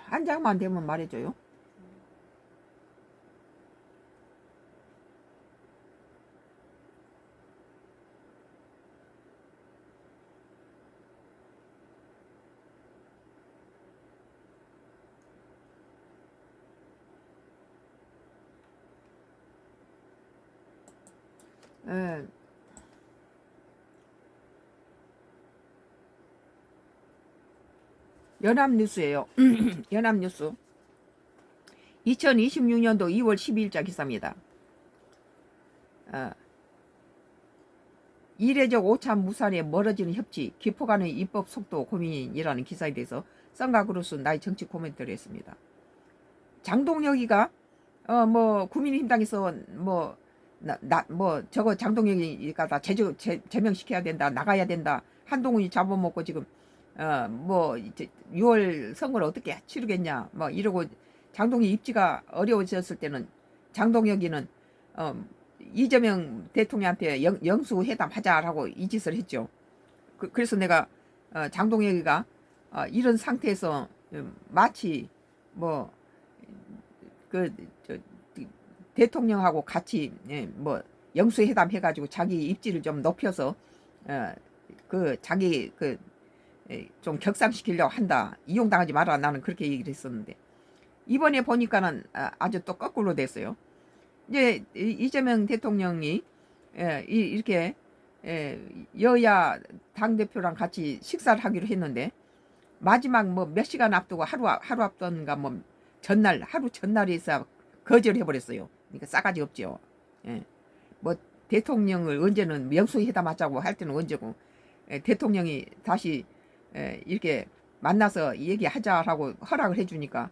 한 장만 되면 말해줘요. 예, 연합뉴스예요. 연합뉴스 2026년도 2월 12일자 기사입니다. 이례적 오차 무산에 멀어지는 협치, 기포가는 입법 속도 고민이라는 기사에 대해서 썬가그루스 나의 정치 코멘트를 했습니다. 장동혁이가 뭐 국민의힘당에서 뭐 저거 장동혁이가 다 제명시켜야 된다, 나가야 된다, 한동훈이 잡아먹고 지금 뭐 이제 6월 선거를 어떻게 치르겠냐 뭐 이러고 장동혁 입지가 어려워졌을 때는 장동혁이는 이재명 대통령한테 영수회담 하자라고 이 짓을 했죠. 그래서 내가 장동혁이가 이런 상태에서 마치 뭐 그 대통령하고 같이 뭐 영수회담 해가지고 자기 입지를 좀 높여서 그 자기 그 좀 격상시키려고 한다. 이용당하지 마라. 나는 그렇게 얘기를 했었는데 이번에 보니까는 아주 또 거꾸로 됐어요. 이제 이재명 대통령이 이렇게 여야 당 대표랑 같이 식사를 하기로 했는데 마지막 뭐 몇 시간 앞두고 하루 앞둔가 뭐 전날 하루 전날에서 거절해 버렸어요. 그러니까 싸가지 없죠. 예. 뭐 대통령을 언제는 영수회담하자고 할 때는 언제고 대통령이 다시 이렇게 만나서 얘기하자라고 허락을 해주니까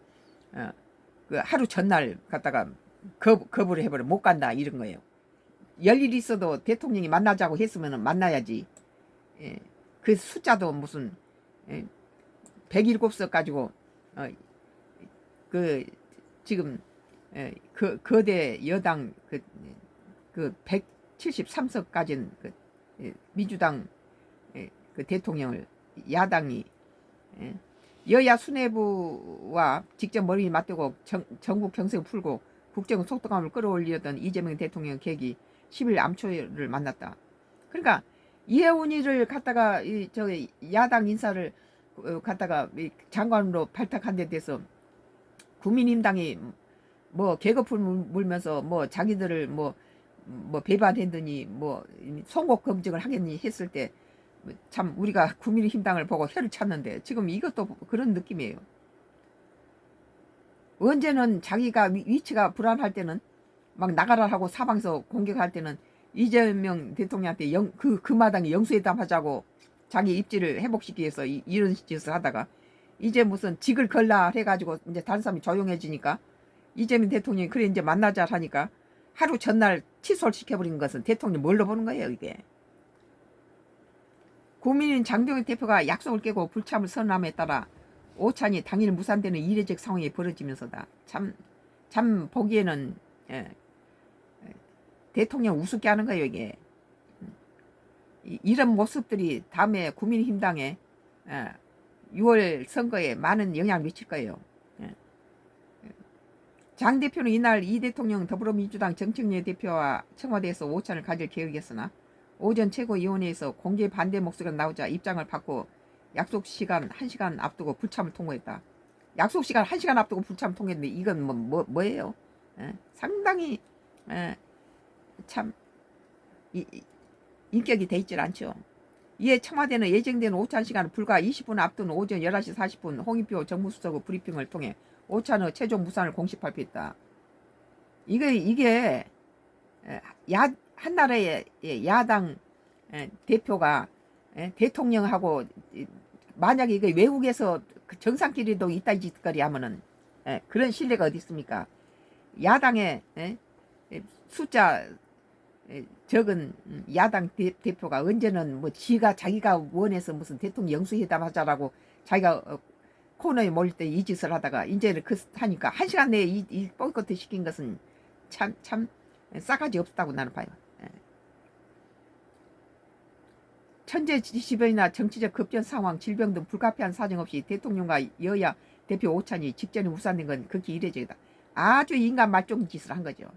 그 하루 전날 갔다가 거부를 해버려 못 간다 이런 거예요. 열일이 있어도 대통령이 만나자고 했으면 만나야지. 그 숫자도 무슨 107석 가지고 그 지금 그 거대 여당 그 173석 가진 그 민주당 그 대통령을 야당이 여야 수뇌부와 직접 머리 맞대고 전국 경색을 풀고 국정 속도감을 끌어올리던 이재명 대통령 계기 10일 암초를 만났다. 그러니까 이혜원이를 갖다가 저 야당 인사를 갖다가 장관으로 발탁한 데 대해서 국민힘당이 뭐 계급을 물면서 뭐 자기들을 뭐 배반했더니 뭐 송곳 검증을 하겠니 했을 때 참 우리가 국민의힘당을 보고 혀를 찼는데 지금 이것도 그런 느낌이에요. 언제는 자기가 위치가 불안할 때는 막 나가라 하고 사방에서 공격할 때는 이재명 대통령한테 그 마당에 영수회담 하자고 자기 입지를 회복시키기 위해서 이런 짓을 하다가 이제 무슨 직을 걸라 해가지고 이제 다른 사람이 조용해지니까 이재명 대통령이 그래 이제 만나자 하니까 하루 전날 취소를 시켜버린 것은 대통령 뭘로 보는 거예요 이게. 국민인 장동혁 대표가 약속을 깨고 불참을 선언함에 따라 오찬이 당일 무산되는 이례적 상황이 벌어지면서다. 참 보기에는 대통령 우습게 하는 거예요 이게. 이런 모습들이 다음에 국민힘당에 6월 선거에 많은 영향을 미칠 거예요. 장 대표는 이날 이 대통령 더불어민주당 정청래 대표와 청와대에서 오찬을 가질 계획이었으나 오전 최고위원회에서 공개 반대 목소리가 나오자 입장을 바꿔 약속 시간 1시간 앞두고 불참을 통보했다. 약속 시간 1시간 앞두고 불참을 통보했는데 이건 뭐예요? 상당히 참 인격이 돼 있질 않죠. 이에 청와대는 예정된 오찬 시간을 불과 20분 앞둔 오전 11시 40분 홍익표 정무수석의 브리핑을 통해 오찬의 최종 무산을 공식 발표했다. 이게 한 나라의 야당 대표가 대통령하고 만약에 이게 외국에서 정상끼리도 이따 짓거리 하면은 그런 신뢰가 어디 있습니까? 야당의 숫자 적은 야당 대표가 언제는 뭐 자기가 원해서 무슨 대통령 영수회담 하자라고 자기가 코너에 몰릴 때 이 짓을 하다가 이제는 하니까 1시간 내에 이 뻥커트 시킨 것은 참 싸가지 없다고 나는 봐요. 천재지변이나 정치적 급변 상황, 질병 등 불가피한 사정 없이 대통령과 여야 대표 오찬이 직전에 무산된 건 극히 이례적이다. 아주 인간 말종 짓을 한 거죠.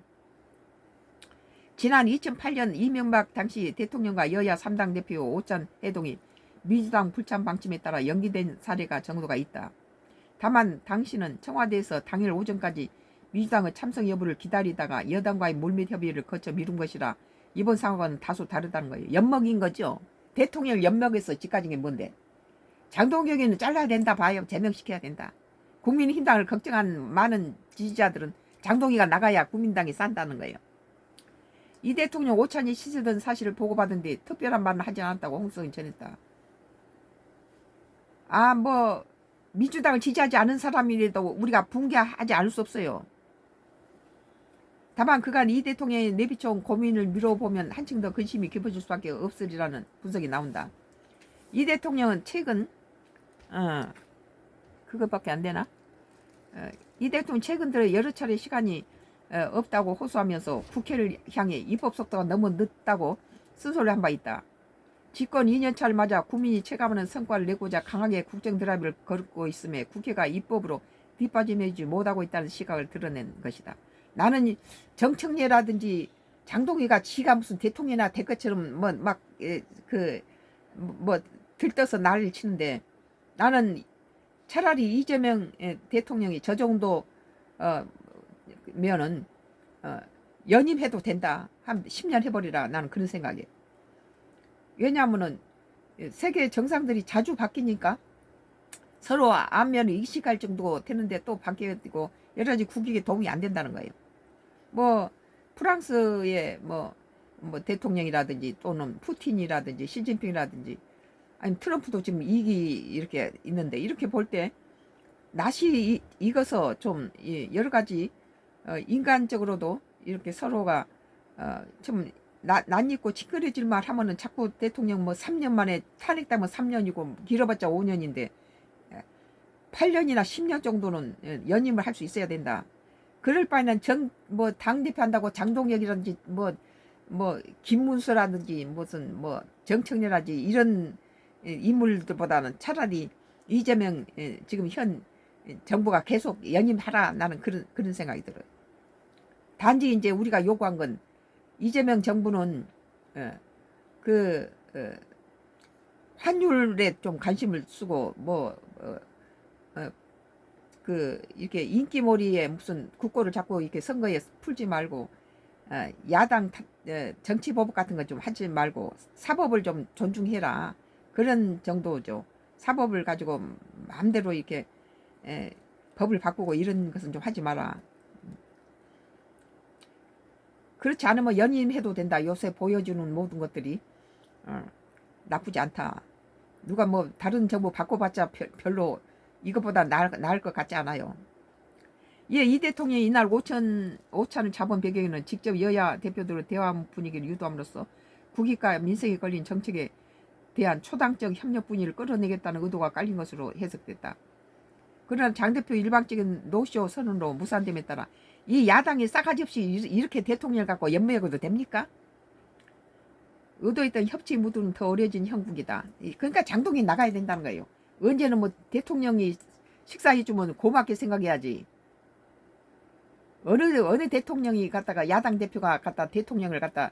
지난 2008년 이명박 당시 대통령과 여야 3당 대표 오찬 회동이 민주당 불참 방침에 따라 연기된 사례가 정도가 있다. 다만 당시는 청와대에서 당일 오전까지 민주당의 참석 여부를 기다리다가 여당과의 물밑 협의를 거쳐 미룬 것이라 이번 상황은 다소 다르다는 거예요. 엿먹인 거죠. 대통령을 엿먹여서 집가진 게 뭔데. 장동혁이는 잘라야 된다 봐요. 제명시켜야 된다. 국민의힘당을 걱정한 많은 지지자들은 장동희가 나가야 국민당이 산다는 거예요. 이 대통령 오찬이 시세던 사실을 보고받은 뒤 특별한 말은 하지 않았다고 홍성이 전했다. 뭐 민주당을 지지하지 않은 사람이라도 우리가 붕괴하지 않을 수 없어요. 다만 그간 이 대통령이 내비쳐온 고민을 미뤄보면 한층 더 근심이 깊어질 수밖에 없으리라는 분석이 나온다. 이 대통령은 최근 그것밖에 안 되나? 이 대통령 최근 들어 여러 차례 시간이 없다고 호소하면서 국회를 향해 입법 속도가 너무 늦다고 쓴소리를 한 바 있다. 집권 2년차를 맞아 국민이 체감하는 성과를 내고자 강하게 국정 드라이브를 걸고 있음에 국회가 입법으로 뒷받침해주지 못하고 있다는 시각을 드러낸 것이다. 나는 정청래라든지 장동희가 지가 무슨 대통령이나 될 것처럼 들떠서 난리를 치는데, 나는 차라리 이재명 대통령이 저 정도 면은 연임해도 된다. 한 10년 해버리라. 나는 그런 생각이에요. 왜냐하면은 세계 정상들이 자주 바뀌니까 서로 안면을 의식할 정도 되는데 또 바뀌고 여러 가지 국익에 도움이 안 된다는 거예요. 프랑스의 대통령이라든지 또는 푸틴이라든지 시진핑이라든지 아니면 트럼프도 지금 이익이 이렇게 있는데, 이렇게 볼 때 낯이 익어서 좀 여러 가지 인간적으로도 이렇게 서로가 좀 낯익고 찌그러질만 하면은 자꾸 대통령 3년 만에 탄핵되면 3년이고 길어봤자 5년인데 8년이나 10년 정도는 연임을 할 수 있어야 된다. 그럴 바에는 당대표 한다고 장동혁이라든지 김문수라든지 무슨 정청래라든지 이런 인물들보다는 차라리 이재명 지금 현 정부가 계속 연임하라. 나는 그런 생각이 들어요. 단지 이제 우리가 요구한 건 이재명 정부는 환율에 좀 관심을 쓰고 이렇게 인기몰이에 무슨 국고를 자꾸 이렇게 선거에 풀지 말고 야당 정치보복 같은 거 좀 하지 말고 사법을 좀 존중해라. 그런 정도죠. 사법을 가지고 마음대로 이렇게 법을 바꾸고 이런 것은 좀 하지 마라. 그렇지 않으면 연임해도 된다. 요새 보여주는 모든 것들이 나쁘지 않다. 누가 다른 정부 바꿔봤자 별로 이것보다 나을 것 같지 않아요. 이 대통령이 이날 오찬을 잡은 배경에는 직접 여야 대표들의 대화 분위기를 유도함으로써 국익과 민생에 걸린 정책에 대한 초당적 협력 분위기를 끌어내겠다는 의도가 깔린 것으로 해석됐다. 그러나 장 대표 일방적인 노쇼 선언으로 무산됨에 따라 이 야당이 싸가지 없이 이렇게 대통령을 갖고 연맹해도 됩니까? 의도했던 협치 무드는 더 어려진 형국이다. 그러니까 장동희 나가야 된다는 거예요. 언제는 대통령이 식사해주면 고맙게 생각해야지. 어느 대통령이 갖다가 야당 대표가 갖다 대통령을 갖다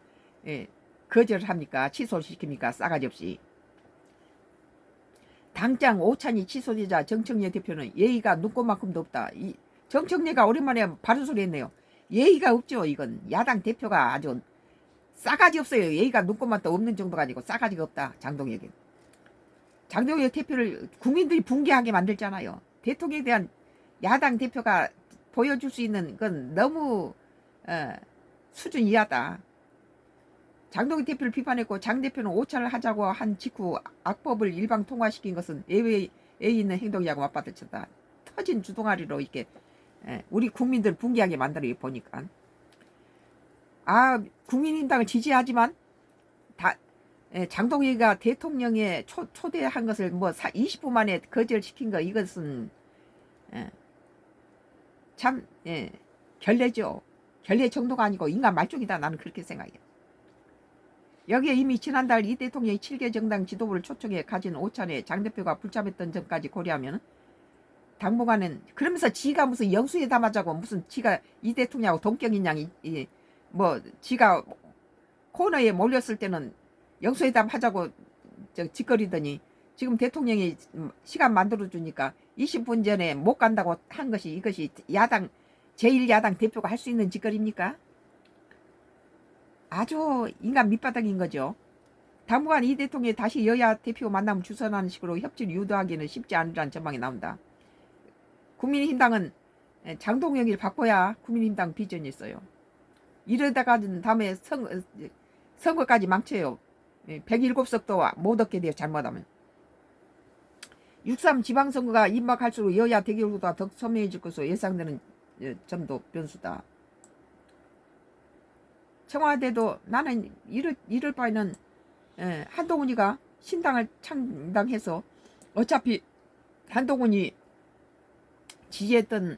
거절합니까? 취소시킵니까? 싸가지 없이. 당장 오찬이 취소되자 정청래 대표는 예의가 눈꼽만큼도 없다. 정청래가 오랜만에 바른 소리 했네요. 예의가 없죠. 이건 야당 대표가 아주 싸가지 없어요. 예의가 눈꼽만도 없는 정도가 아니고 싸가지가 없다. 장동혁이. 장동혁 대표를 국민들이 붕괴하게 만들잖아요. 대통령에 대한 야당 대표가 보여줄 수 있는 건 너무 수준 이하다. 장동혁 대표를 비판했고 장 대표는 오찬을 하자고 한 직후 악법을 일방 통과시킨 것은 예외에 있는 행동이라고 맞받아쳤다. 터진 주둥아리로 이렇게 우리 국민들 붕괴하게 만들어 보니까 국민의힘당을 지지하지만 장동희가 대통령에 초대한 것을 20분 만에 거절시킨 거, 이것은 참 결례죠. 결례 정도가 아니고 인간 말종이다. 나는 그렇게 생각해요. 여기에 이미 지난달 이 대통령이 7개 정당 지도부를 초청해 가진 오찬에 장 대표가 불참했던 점까지 고려하면 당분간은 그러면서 지가 무슨 영수회담 하자고 무슨 지가 이 대통령하고 동격인 양이 뭐 지가 코너에 몰렸을 때는 영수회담 하자고 짓거리더니 지금 대통령이 시간 만들어 주니까 20분 전에 못 간다고 한 것이 이것이 야당 제1야당 대표가 할 수 있는 짓거리입니까? 아주 인간 밑바닥인 거죠. 당분간 이 대통령이 다시 여야 대표 만나면 주선하는 식으로 협치를 유도하기는 쉽지 않으라는 전망이 나온다. 국민의힘당은 장동영이를 바꿔야 국민의힘당 비전이 있어요. 이러다가는 다음에 선거까지 망쳐요. 107석도 못 얻게 돼요. 잘못하면. 6.3 지방선거가 임박할수록 여야 대결 구도가 더 첨예해질 것으로 예상되는 점도 변수다. 청와대도 나는 이럴 바에는 한동훈이가 신당을 창당해서 어차피 한동훈이 지지했던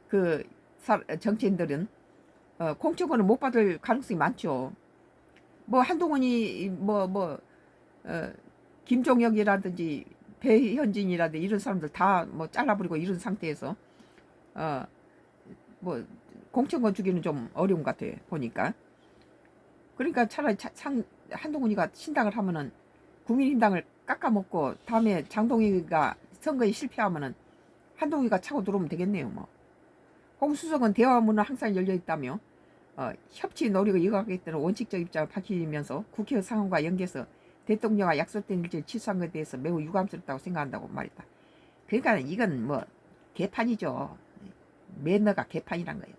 그 정치인들은 공천권을 못 받을 가능성이 많죠. 뭐 한동훈이 김종혁이라든지 배현진이라든지 이런 사람들 다 뭐 잘라버리고 이런 상태에서 뭐 공천권 주기는 좀 어려운 것 같아 보니까. 그러니까 차라리 한동훈이가 신당을 하면은 국민의힘당을 깎아먹고 다음에 장동희가 선거에 실패하면은 한동훈이가 차고 들어오면 되겠네요. 뭐 홍수석은 대화 문은 항상 열려 있다며 협치 노력을 이어가겠다는 원칙적 입장을 밝히면서 국회 상황과 연계해서 대통령과 약속된 일지를 취소한 것에 대해서 매우 유감스럽다고 생각한다고 말했다. 그러니까 이건 뭐 개판이죠. 매너가 개판이란 거예요.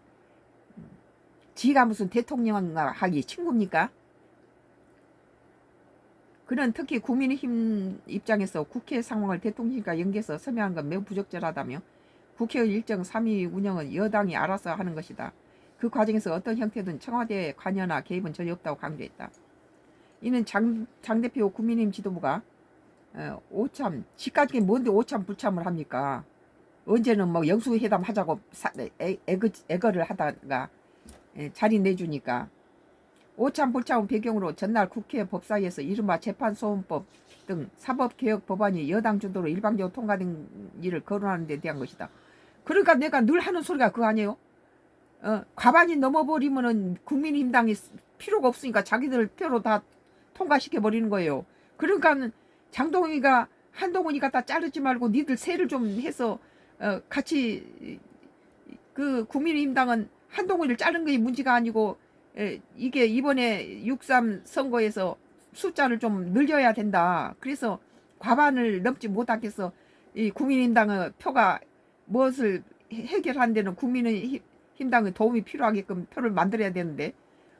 지가 무슨 대통령과 하기 친구입니까? 그는 특히 국민의힘 입장에서 국회 상황을 대통령과 연계해서 설명한 건 매우 부적절하다며 국회의 일정 3위 운영은 여당이 알아서 하는 것이다. 그 과정에서 어떤 형태든 청와대의 관여나 개입은 전혀 없다고 강조했다. 이는 장 대표 국민의힘 지도부가 오참 지까지 뭔데 오참 불참을 합니까? 언제는 뭐 영수회담 하자고 애거를 하다가 자리 내주니까 오참 불참 배경으로 전날 국회 법사위에서 이른바 재판소원법 등 사법개혁 법안이 여당 주도로 일방적으로 통과된 일을 거론하는 데 대한 것이다. 그러니까 내가 늘 하는 소리가 그거 아니에요? 과반이 넘어버리면은 국민의힘당이 필요가 없으니까 자기들 표로 다 통과시켜버리는 거예요. 그러니까 장동희가 한동훈이 갖다 자르지 말고 니들 세를 좀 해서 같이 그 국민의힘당은 한동훈이를 자른 게 문제가 아니고 이게 이번에 6.3 선거에서 숫자를 좀 늘려야 된다. 그래서 과반을 넘지 못하겠어. 이 국민의힘당의 표가 무엇을 해결하는 데는 국민의힘당의 도움이 필요하게끔 표를 만들어야 되는데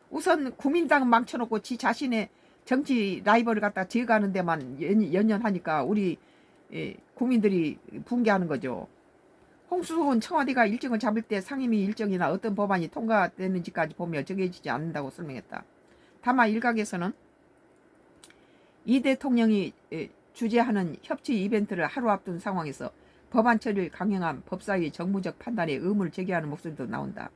우선 국민당은 망쳐놓고 지 자신의 정치 라이벌을 갖다 제거하는 데만 연연하니까 우리 국민들이 붕괴하는 거죠. 홍수석은 청와대가 일정을 잡을 때 상임위 일정이나 어떤 법안이 통과되는지까지 보며 정해지지 않는다고 설명했다. 다만 일각에서는 이 대통령이 주재하는 협치 이벤트를 하루 앞둔 상황에서 법안 처리를 강행한 법사위 정무적 판단에 의문을 제기하는 목소리도 나온다.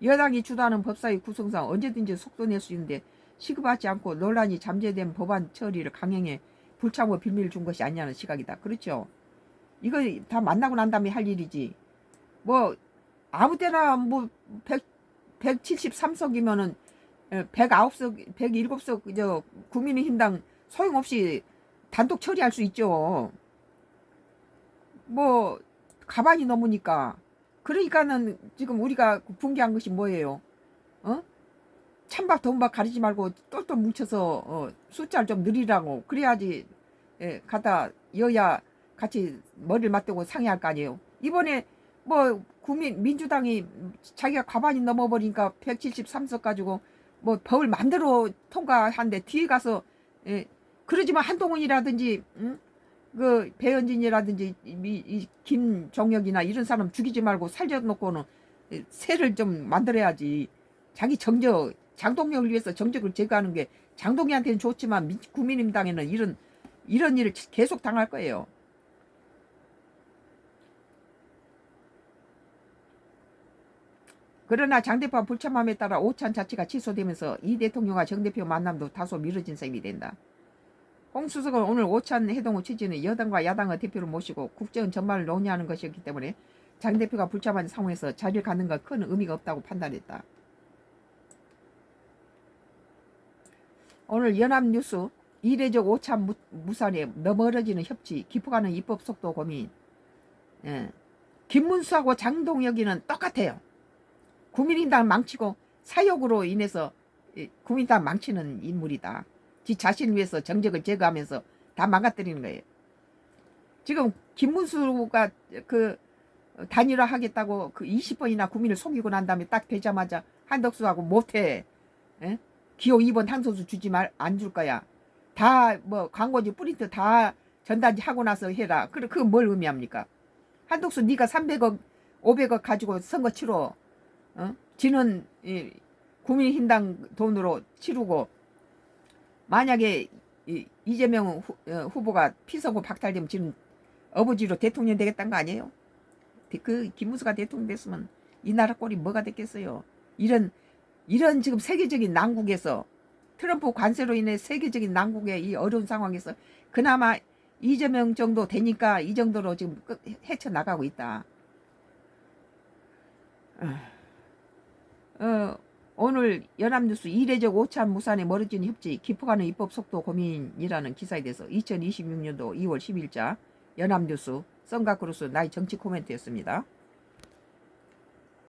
여당이 주도하는 법사위 구성상 언제든지 속도 낼 수 있는데 시급하지 않고 논란이 잠재된 법안 처리를 강행해 불참고 빌미를 준 것이 아니냐는 시각이다. 그렇죠. 이거 다 만나고 난 다음에 할 일이지. 뭐 아무 때나 뭐 173석이면은 109석, 107석 저 국민의힘당 소용없이 단독 처리할 수 있죠. 뭐 가반이 넘으니까. 그러니까는 지금 우리가 붕괴한 것이 뭐예요? 찬밥 더운밥 가리지 말고 똘똘 뭉쳐서 숫자를 좀 늘리라고. 그래야지 갖다 여야 같이 머리를 맞대고 상의할 거 아니에요. 이번에 뭐 민주당이 자기가 과반이 넘어버리니까 173석 가지고 뭐 법을 만들어 통과하는데 뒤에 가서 그러지만 한동훈이라든지 그 배현진이라든지 이 김종혁이나 이런 사람 죽이지 말고 살려놓고는 세를 좀 만들어야지. 자기 장동혁을 위해서 정적을 제거하는 게 장동희한테는 좋지만 국민의힘당에는 이런 일을 계속 당할 거예요. 그러나 장 대표가 불참함에 따라 5찬 자체가 취소되면서 이 대통령과 정 대표 만남도 다소 미뤄진 셈이 된다. 홍수석은 오늘 오찬 해동의 취지는 여당과 야당의 대표를 모시고 국정 전반을 논의하는 것이었기 때문에 장 대표가 불참한 상황에서 자리를 갖는 건 큰 의미가 없다고 판단했다. 오늘 연합뉴스 이례적 오찬 무산에 너멀어지는 협치, 깊어가는 입법 속도 고민. 예. 김문수하고 장동혁이는 똑같아요. 국민의당 망치고 사욕으로 인해서 국민의당 망치는 인물이다. 지 자신을 위해서 정적을 제거하면서 다 망가뜨리는 거예요. 지금 김문수가 그 단일화하겠다고 그 20번이나 국민을 속이고 난 다음에 딱 되자마자 한덕수하고 못해. 예? 기호 2번 탄소수 주지 안 줄 거야. 다 뭐 광고지 프린트 다 전단지 하고 나서 해라. 그거 뭘 의미합니까? 한덕수 네가 300억 500억 가지고 선거 치러. 지는 국민의힘당 돈으로 치르고 만약에 이재명 후보가 피선거 박탈되면 지는 어부지로 대통령 되겠다는 거 아니에요? 그 김문수가 대통령 됐으면 이 나라 꼴이 뭐가 됐겠어요? 이런 지금 세계적인 난국에서 트럼프 관세로 인해 세계적인 난국의 이 어려운 상황에서 그나마 이재명 정도 되니까 이 정도로 지금 헤쳐나가고 있다. 오늘 연합뉴스 이례적 오찬 무산에 멀어진 협치, 깊어가는 입법 속도 고민이라는 기사에 대해서 2026년도 2월 10일자 연합뉴스 썬가크루스 나의 정치 코멘트였습니다.